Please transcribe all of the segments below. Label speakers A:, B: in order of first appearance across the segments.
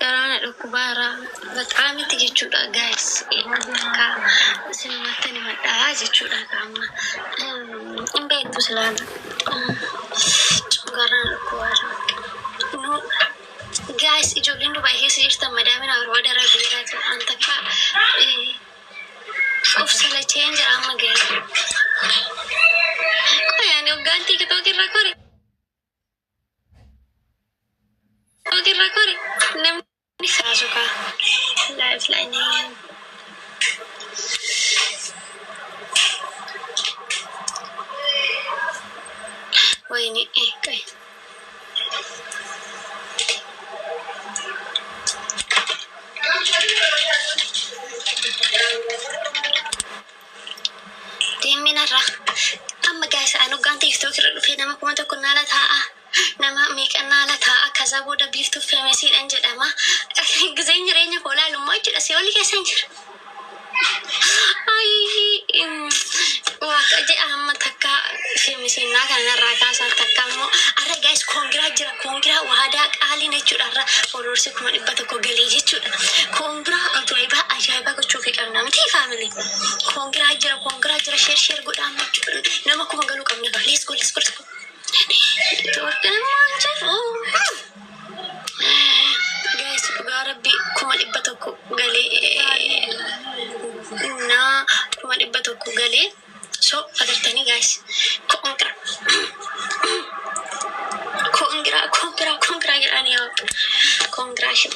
A: Karena dhukubara በጣም ትየቹዳ ጋይስ ኢንካ ስንመተን መጣ jechuudha ካማ እንበይቱ ስላለ ጭንጋራ dhukubara no guys ijoolleen dubai keessa jirtan madaamina barbaada rabiira jira antakka of sala change amma gaye koyaani uganti kitokirra kore namni kaasuka lifeline wayni kay deminarra amma guys anu ganti kitokirra dhufe nama kuma tokko nala ta'a nama meeqannala ta'a kaza booda biiftu femesiidhan jedhama gizeen jireenya koolaalummaa jechuudha si oli keessan jira waaqa jedha amma takka femesiinnaa kanarraa kaasaa takka ammoo arra guys koongiraa jira koongiraa waadaa qaaliin jechuudha arra fooloorsi 100 galee jechuudha koongiraa ajaa'ibaa gochuu fi qabna miti faamilii koongiraa jira sheer godhaa nama kuma galuu qabna let's go guys dhugaa rabbi 100 galee na 100 galee so agartanii guys kongra jedhanii yaa congratulations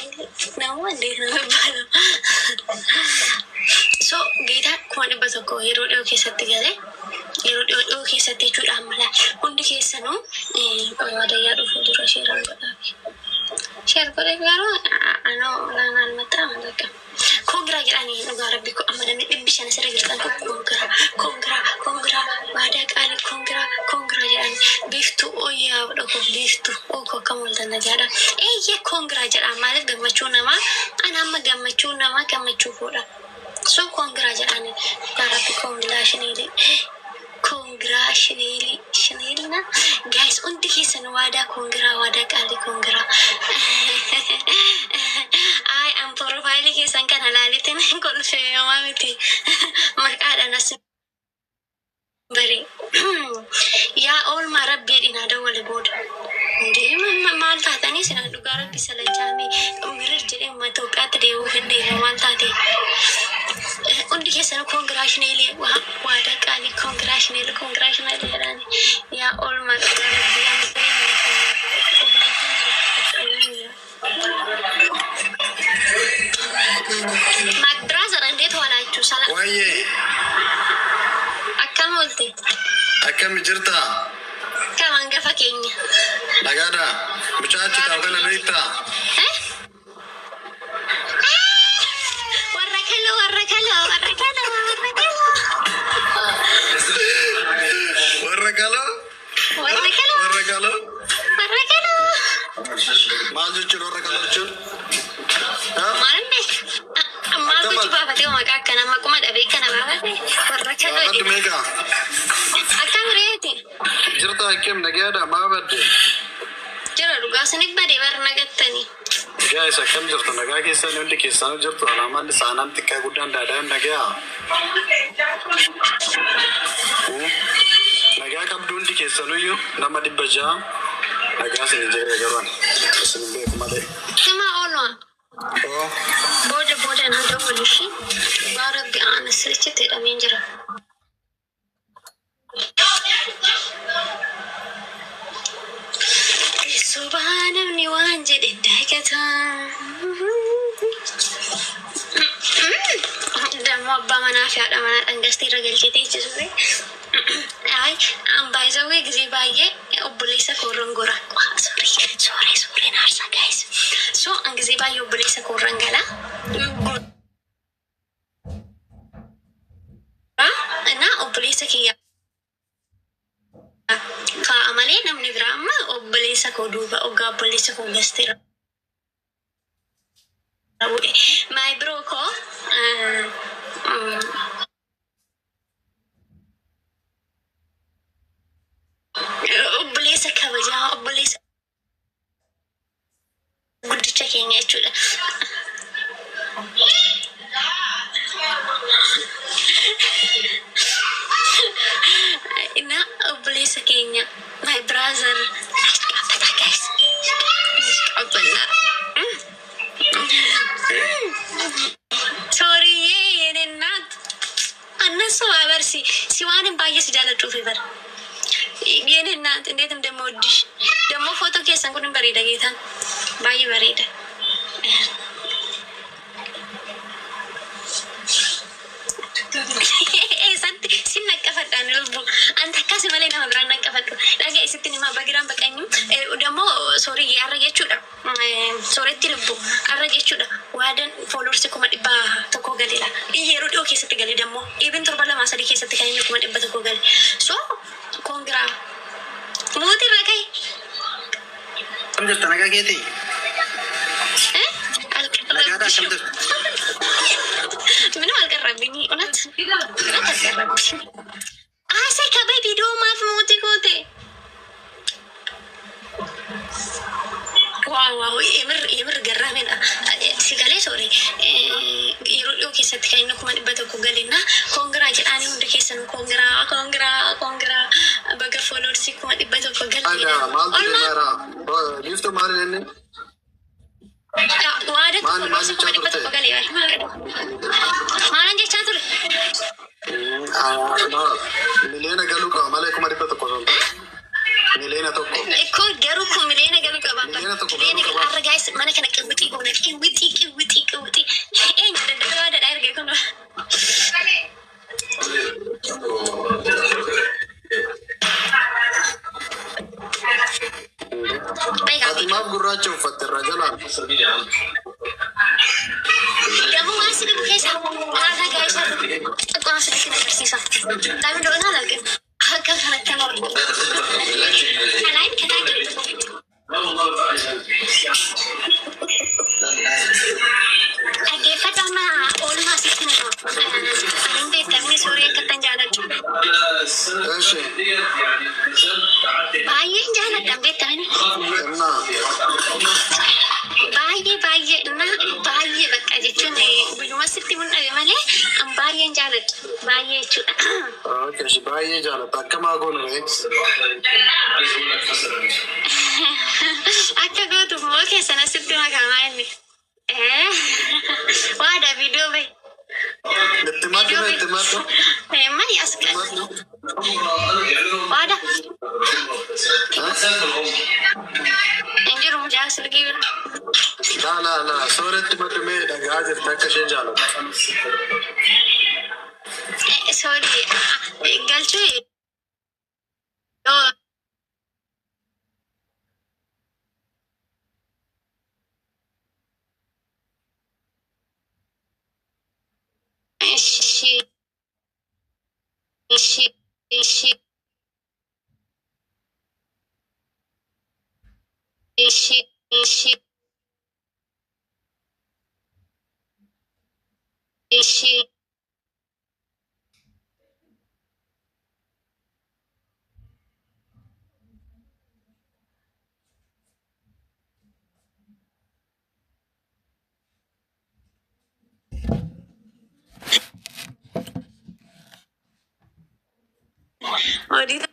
A: nama ndeena bala so geeta 100 yeroo dhiyoo keessatti galee yeroo dhiyoo keessatti jechuudha mala hundi keessanuu waadayyaa dhufu dura sheeran godhaafi sheer godhee garuu anoo laanaan maxxaa malaka kongra jedhanii dhugaa rabbi ko amma namni 500 sirra jirtan kongra waadaa qaali kongra jedhanii biiftu oyyaa dhoko biiftu oko kamultan nagaadha eeyye kongra jedha maaliif gammachuu namaa ana amma gammachuu namaa gammachuu fuudha so kongra jedhanii rabbi congratulations guys undi keessan waadaa waadaa qaali kongra I am profile keessan kan halaalitin kolfe mamiti maqaadha nas bari yaa olma rabbi dina dawale boda ndee maal taatanii sina dhugaa rabbi salachaami mirir jedhee Itoophiyaatti deebi'uu fedhe maal taate undi keessan congratulations waadaa qaali congratulations jedhani yaa olma dhugaa rabbi my brother እንዴት ዋላችሁ ሰላም ወይ አከምልቲ አከም ጅርታ ከማን ገፈከኝ ለጋዳ ብቻችሁ ታውቀለ ለይታ ወረቀሎ ማልጆች ወረቀሎች ማንዴ ማልጆች ባፈቴው ማቃከና ማቁማ ደቤከና ባፈቴ ወረቀሎ አድሜጋ አካምሬቲ ጅርታ አከም ነጋዳ ማበድ ጅራ ዱጋስኒ በዴ በርነገተኒ ጋይስ አከም ጅርታ ነጋ ከሰን እንደ ከሰን ጅርታ አላማን ሳናን ተካ ጉዳን ዳዳ ነጋ ነጋ ቀብዱ እንደ ከሰኑዩ ነማ ዲበጃ ነጋ ሰን ጀረ ገሯን ስንቤ ኩማደ ከማ ኦሎ boda na da wani shi barabbi ana sirce ta da min jira subhanallah wanje da dakata da mabba mana fi da mana dan gasti ragalce ta ce sore ai an bai zawe gizi baye obulisa korongora sorry narsa guys so an gizi baye obulisa korangala እና obulisa kiya ka amale namni birama obulisa ko duba oga obulisa ko gastira my bro ko obulisa kabaja obulisa keenya jechuudha. Ina obboleessa keenya my brother guys sorry የኔ እናት እነሱ አበርሲ ሲዋንን ባየስ ጃለችው ፌቨር የኔ እናት እንዴት እንደምወድሽ ደግሞ ፎቶ ኬሰን ኩን በሬዳ ጌታን ባይ በሬዳ ሲነቀፈዳን ልቡ አንተ ካስ መለና መብራና ነቀፈዱ ዳጋ እስቲኒ ማባግራን በቀኝም ደግሞ ሶሪ ያረገችው ሶሪቲ ልቡ አረገችው ዋደን ፎሎወርስ ኮማ ዲባ ተኮ ገሊላ ይሄሩ ዲኦ ኬሰት ገሊ ደግሞ ኢቭን ቶርባ ለማሰዲ ኬሰት ካይነ ኮማ ዲባ ተኮ ገሊ ሶ ኮንግራ ሞቲ ረከይ
B: እንዴት ተነጋገቲ ነጋዳ ሰምተሽ
A: ምንም አልቀረብኝ እውነት አሰ ከበይ ቪዲዮ ማፍ ሞቲ ኮቴ ዋው የምር ገራሜን ሲገሌ ሶሪ ኢሮዲዮ ኬሰት ከይነ ኩማ ዲበተ ኩገሊና ኮንግራ ጀዳኒ ሁንደ ኬሰን ኮንግራ በገ ፎሎወርስ ኩማ ዲበተ ኩገሊ
B: ማራ ሊፍቶ ማረነ
A: ዋደ ፎሎወርስ ኩማ ዲበተ ኩገሊ ማን ጀቻ ቱር
B: ሚሊዮን ገሉ ቃ ማለ ኩማ ዲበተ ኩገሊ ሚሊዮን ተቆ
A: እኮ ገሩ እኮ ሚሊዮን ገሉ ቃ ባባ ሚሊዮን ገሉ አረጋይስ ማነ ከነ ቅብጢ ሆነ ቅብጢ ኤኝ እንደደረዋደ ዳይርገ ኮኖ
B: ፋቲማ ጉራቸው ፈተራ ጀላል
A: ደግሞ ማስል ከይሳ አረጋይስ ቋስ ለከርሲሳ ታም እንደሆነ አላውቅም አከም ተነከመው ከላይ ከታች አገፈታማ ኦልማ ሲክነ እንዴ ከሚ ሶሪያ ከተንጃለች
B: እሺ
A: ባየን ጃለች ቤት ታይነ
B: እና
A: ባየ እና ባየ በቃ ጀቹን ብዙ መስልቲ ሙና በማለ ባየን ጃለች ባየቹ
B: ኦኬ እሺ ባየ ጃለች አከማ ጎን ኤክስ
A: አከጎቱ ሞከ ሰነስቲ ማካማኒ ዋዳ ቪዲዮ በይ
B: ልትማት
A: ማን ያስቀር ዋዳ እንጀሩ ሙጃስ ልጊብ
B: ላ ሶረት መድሜ ደጋጅ ተከሸ ጃለች
A: ሶሪ ገልቹ ወዲታ